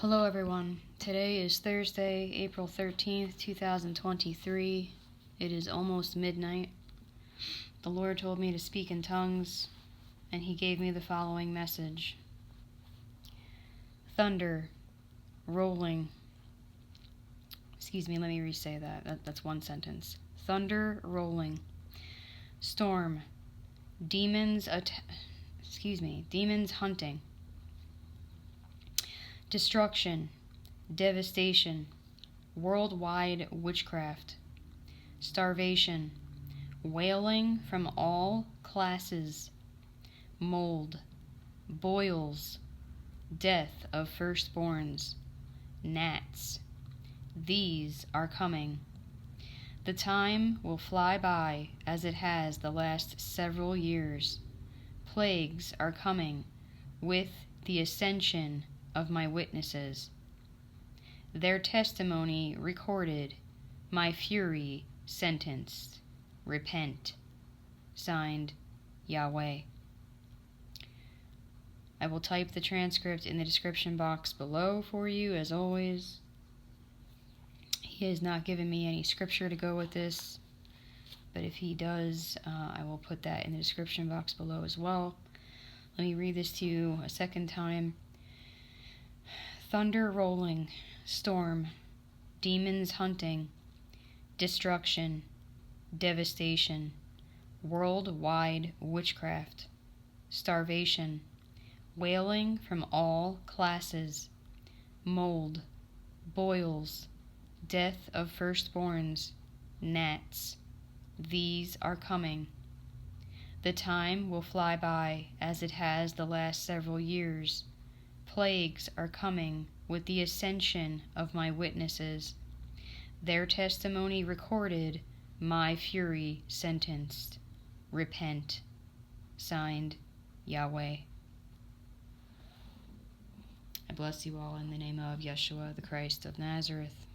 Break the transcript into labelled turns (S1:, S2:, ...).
S1: Hello everyone. Today is Thursday, April 13th, 2023. It is almost midnight. The Lord told me to speak in tongues, and He gave me the following message. Thunder, rolling. Let me re-say that. That's one sentence. Thunder, rolling. Storm, demons hunting. Destruction, devastation, worldwide witchcraft, starvation, wailing from all classes, mold, boils, death of firstborns, gnats. These are coming. The time will fly by as it has the last several years. Plagues are coming with the ascension of my witnesses. Their testimony recorded, my fury sentenced. Repent. Signed, Yahweh. I will type the transcript in the description box below for you, as always. He has not given me any scripture to go with this, but if he does, I will put that in the description box below as well. Let me read this to you a second time. Thunder rolling, storm, demons hunting, destruction, devastation, worldwide witchcraft, starvation, wailing from all classes, mold, boils, death of firstborns, gnats. These are coming. The time will fly by as it has the last several years. Plagues are coming with the ascension of my witnesses. Their testimony recorded, my fury sentenced. Repent. Signed, Yahweh. I bless you all in the name of Yeshua, the Christ of Nazareth.